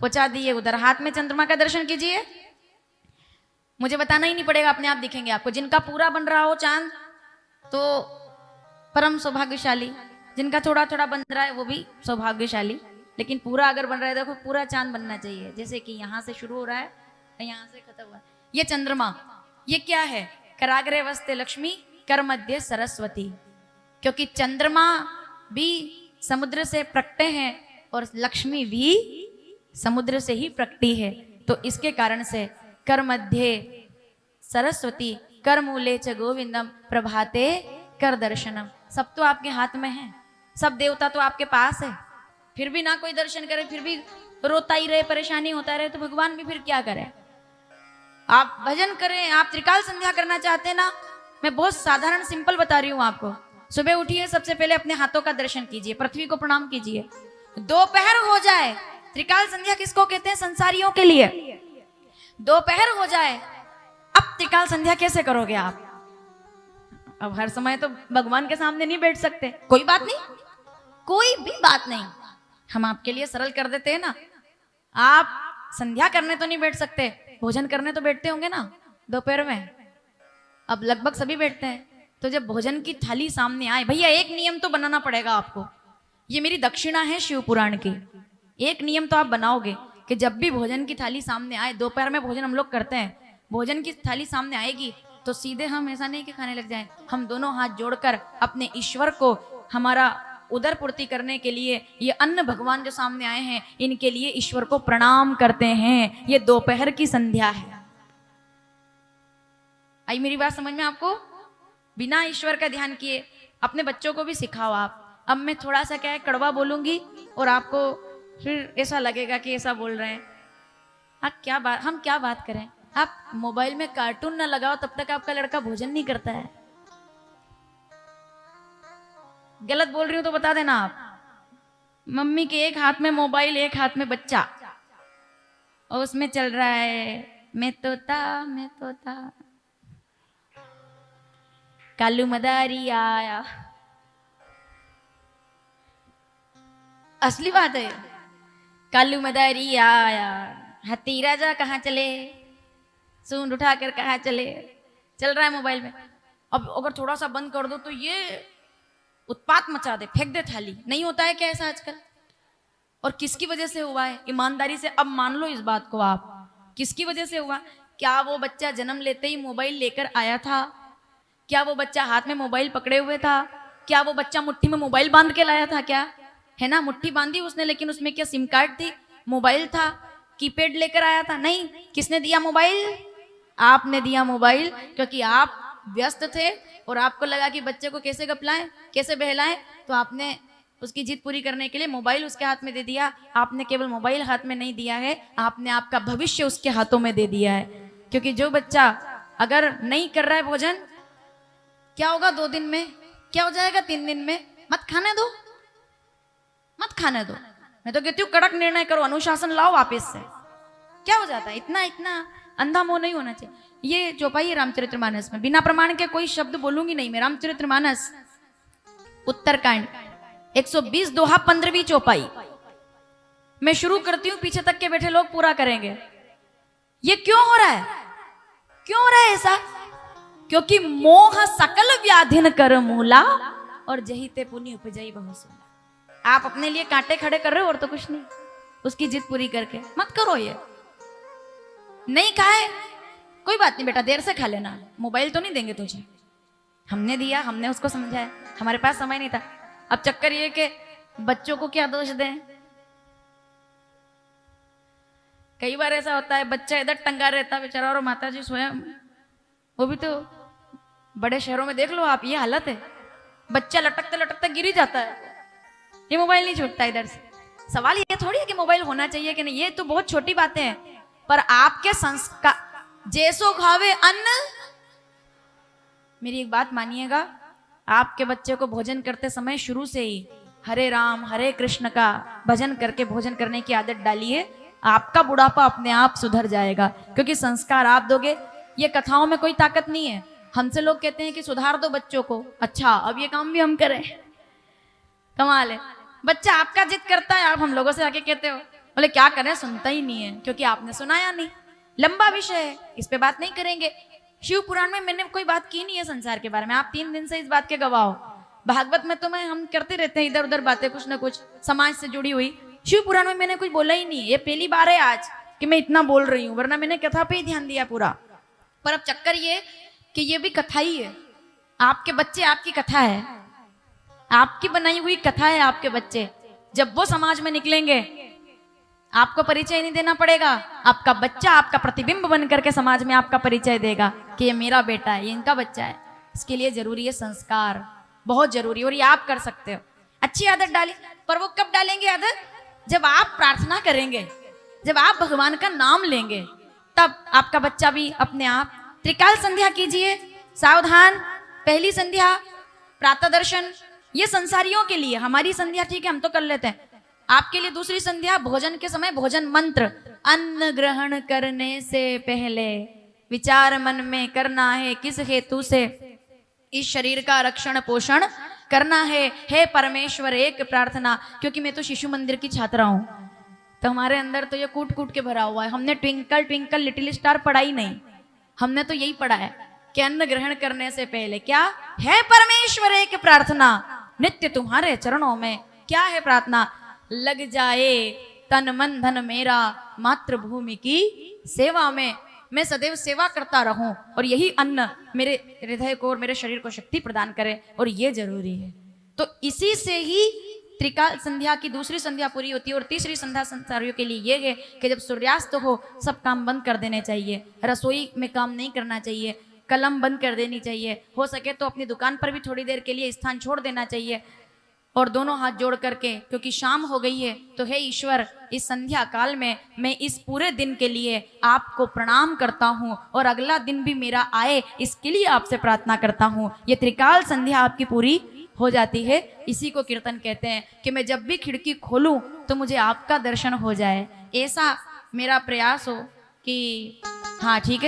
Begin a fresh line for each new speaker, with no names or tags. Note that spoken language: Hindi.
पहुंचा दिए उधर। हाथ में चंद्रमा का दर्शन कीजिए, मुझे बताना ही नहीं पड़ेगा, अपने आप दिखेंगे आपको। जिनका पूरा बन रहा हो चांद तो परम सौभाग्यशाली, जिनका थोड़ा थोड़ा बन रहा है वो भी सौभाग्यशाली, लेकिन पूरा अगर बन रहा है, देखो पूरा चांद बनना चाहिए। जैसे कि यहाँ से शुरू हो रहा है, यहाँ से खत्म हुआ। ये चंद्रमा, ये क्या है? कराग्रे वस्ते लक्ष्मी, कर मध्य सरस्वती। क्योंकि चंद्रमा भी समुद्र से प्रकटे हैं और लक्ष्मी भी समुद्र से ही प्रकटी है, तो इसके कारण से कर मध्य सरस्वती, कर मूले च गोविंदम, प्रभाते कर दर्शनम। सब तो आपके हाथ में है, सब देवता तो आपके पास है, फिर भी ना कोई दर्शन करे, फिर भी रोता ही रहे, परेशानी होता रहे, तो भगवान भी फिर क्या करे? आप भजन करें, आप त्रिकाल संध्या करना चाहते हैं ना, मैं बहुत साधारण सिंपल बता रही हूँ आपको। सुबह उठिए, सबसे पहले अपने हाथों का दर्शन कीजिए, पृथ्वी को प्रणाम कीजिए। दोपहर हो जाए, त्रिकाल संध्या किसको कहते हैं? संसारियों के लिए। दोपहर हो जाए, अब त्रिकाल संध्या कैसे करोगे आप? अब हर समय तो भगवान के सामने नहीं बैठ सकते, कोई बात नहीं, कोई भी बात नहीं, हम आपके लिए सरल कर देते हैं ना। आप संध्या करने तो नहीं बैठ सकते, भोजन करने तो बैठते होंगे ना दोपहर में। अब लगभग सभी बैठते हैं, तो जब भोजन की थाली सामने आए, भैया एक नियम तो बनाना पड़ेगा आपको, ये मेरी दक्षिणा है शिव पुराण की। एक नियम तो आप बनाओगे कि जब भी भोजन की थाली सामने आए, दोपहर में भोजन हम लोग करते हैं, भोजन की थाली सामने आएगी तो सीधे हम ऐसा नहीं कि खाने लग जाएं, हम दोनों हाथ जोड़कर अपने ईश्वर को, हमारा उदर पूर्ति करने के लिए, ये अन्न भगवान जो सामने आए हैं, इनके लिए ईश्वर को प्रणाम करते हैं। ये दोपहर की संध्या है। आई मेरी बात समझ में आपको? बिना ईश्वर का ध्यान किए अपने बच्चों को भी सिखाओ आप। अब मैं थोड़ा सा क्या है, कड़वा बोलूंगी और आपको फिर ऐसा लगेगा कि ऐसा बोल रहे हैं। हम क्या बात करें? आप मोबाइल में कार्टून ना लगाओ तब तक आपका लड़का भोजन नहीं करता है। गलत बोल रही हूं तो बता देना आप। मम्मी के एक हाथ में मोबाइल, एक हाथ में बच्चा, और उसमें चल रहा है मैं तोता कालू मदारी आया। असली बात है, कालू मदारी आया, हाथी राजा कहाँ चले, सूंड उठाकर कहाँ चले, चल रहा है मोबाइल में। अब अगर थोड़ा सा बंद कर दो तो ये उत्पात मचा दे, फेंक दे थाली। नहीं होता है क्या ऐसा आजकल? और किसकी वजह से हुआ है? ईमानदारी से अब मान लो इस बात को आप, किसकी वजह से हुआ? क्या वो बच्चा जन्म लेते ही मोबाइल लेकर आया था? क्या वो बच्चा हाथ में मोबाइल पकड़े हुए था? क्या वो बच्चा मुट्ठी में मोबाइल बांध के लाया था? क्या है ना, मुट्ठी बांधी उसने, लेकिन उसमें क्या सिम कार्ड थी? मोबाइल था? कीपैड लेकर आया था? नहीं। किसने दिया मोबाइल? आपने दिया मोबाइल, क्योंकि आप व्यस्त थे और आपको लगा कि बच्चे को कैसे गपलाएं, कैसे बहलाएं, तो आपने उसकी जिद पूरी करने के लिए मोबाइल उसके हाथ में दे दिया। आपने केवल मोबाइल हाथ में नहीं दिया है, आपने आपका भविष्य उसके हाथों में दे दिया है। क्योंकि जो बच्चा अगर नहीं कर रहा है भोजन, क्या होगा 2 दिन में, क्या हो जाएगा 3 दिन में? मत खाने दो, मत खाने दो। मैं तो कहती हूँ कड़क निर्णय करो, अनुशासन लाओ वापस से। क्या हो जाता है? इतना अंधा मोह नहीं होना चाहिए। ये चौपाई है रामचरितमानस में, बिना प्रमाण के कोई शब्द बोलूंगी नहीं मैं। रामचरितमानस उत्तरकांड 120 दोहा 15वीं चौपाई मैं शुरू करती हूँ, पीछे तक के बैठे लोग पूरा करेंगे। ये क्यों हो रहा है? क्यों हो रहा है ऐसा? क्योंकि मोह सकल व्याधिन कर मूला, और जही ते पुनि उपजई बहुसूला। आप अपने लिए कांटे खड़े कर रहे हो और तो कुछ नहीं, उसकी जिद पूरी करके। मत करो ये। नहीं खाए कोई बात नहीं बेटा, देर से खा लेना, मोबाइल तो नहीं देंगे तुझे। हमने दिया, हमने उसको समझाया, हमारे पास समय नहीं था। अब चक्कर ये कि बच्चों को क्या दोष दें? कई बार ऐसा होता है, बच्चा इधर टंगा रहता बेचारा और माता जी स्वयं, वो भी तो बड़े शहरों में देख लो आप, ये हालत है। बच्चा लटकते लटकते गिर ही जाता है, ये मोबाइल नहीं छूटता इधर से। सवाल ये थोड़ी है कि मोबाइल होना चाहिए कि नहीं, ये तो बहुत छोटी बातें हैं। पर आपके संस्कार जैसो खावे अन्न, मेरी एक बात मानिएगा, आपके बच्चे को भोजन करते समय शुरू से ही हरे राम हरे कृष्ण का भजन करके भोजन करने की आदत डालिए। आपका बुढ़ापा अपने आप सुधर जाएगा, क्योंकि संस्कार आप दोगे। ये कथाओं में कोई ताकत नहीं है। हमसे लोग कहते हैं कि सुधार दो बच्चों को, अच्छा अब ये काम भी हम करें, कमाल है। बच्चा आपका जिद करता है, आप हम लोगों से आके कहते हो बोले क्या करें, सुनता ही नहीं है, क्योंकि आपने सुनाया नहीं। लंबा विषय है, इस पे बात नहीं करेंगे। शिव पुराण में मैंने कोई बात की नहीं है संसार के बारे में, आप 3 दिन से इस बात के गवाह हो। भागवत में तो हम करते रहते हैं इधर उधर बातें, कुछ ना कुछ समाज से जुड़ी हुई। शिव पुराण में मैंने कुछ बोला ही नहीं है, ये पहली बार है आज कि मैं इतना बोल रही हूँ, वरना मैंने कथा पे ही ध्यान दिया पूरा। पर अब चक्कर ये कि ये भी कथा ही है, आपके बच्चे आपकी कथा है, आपकी बनाई हुई कथा है आपके बच्चे। जब वो समाज में निकलेंगे आपको परिचय नहीं देना पड़ेगा, आपका बच्चा आपका प्रतिबिंब बन करके समाज में आपका परिचय देगा कि ये मेरा बेटा है, ये इनका बच्चा है। इसके लिए जरूरी है संस्कार, बहुत जरूरी है, और ये आप कर सकते हो। अच्छी आदत डालिए, पर वो कब डालेंगे आदत? जब आप प्रार्थना करेंगे, जब आप भगवान का नाम लेंगे, तब आपका बच्चा भी अपने आप। त्रिकाल संध्या कीजिए, सावधान। पहली संध्या प्रातः दर्शन, ये संसारियों के लिए, हमारी संध्या ठीक है हम तो कर लेते हैं, आपके लिए दूसरी संध्या भोजन के समय भोजन मंत्र। अन्न ग्रहण करने से पहले विचार मन में करना है किस हेतु से इस शरीर का रक्षण पोषण करना है। हे परमेश्वर एक प्रार्थना, क्योंकि मैं तो शिशु मंदिर की छात्रा हूं, तो हमारे अंदर तो ये कूट कूट के भरा हुआ है। हमने ट्विंकल ट्विंकल लिटिल स्टार पढ़ा ही नहीं, हमने तो यही पढ़ा है कि अन्न ग्रहण करने से पहले क्या है, परमेश्वर एक प्रार्थना नित्य तुम्हारे चरणों में। क्या है प्रार्थना? लग जाए तन मन धन मेरा मातृभूमि की सेवा में, मैं सदैव सेवा करता रहूं, और यही अन्न मेरे हृदय को और मेरे शरीर को शक्ति प्रदान करे, और ये जरूरी है। तो इसी से ही त्रिकाल संध्या की दूसरी संध्या पूरी होती है। और तीसरी संध्या संसारियों के लिए ये है कि जब सूर्यास्त हो सब काम बंद कर देने चाहिए, रसोई में काम नहीं करना चाहिए, कलम बंद कर देनी चाहिए, हो सके तो अपनी दुकान पर भी थोड़ी देर के लिए स्थान छोड़ देना चाहिए, और दोनों हाथ जोड़ करके, क्योंकि शाम हो गई है, तो हे ईश्वर इस संध्या काल में मैं इस पूरे दिन के लिए आपको प्रणाम करता हूँ, और अगला दिन भी मेरा आए इसके लिए आपसे प्रार्थना करता हूँ। ये त्रिकाल संध्या आपकी पूरी हो जाती है। इसी को कीर्तन कहते हैं कि मैं जब भी खिड़की खोलूं तो मुझे आपका दर्शन हो जाए। ऐसा मेरा प्रयास हो कि हाँ ठीक है।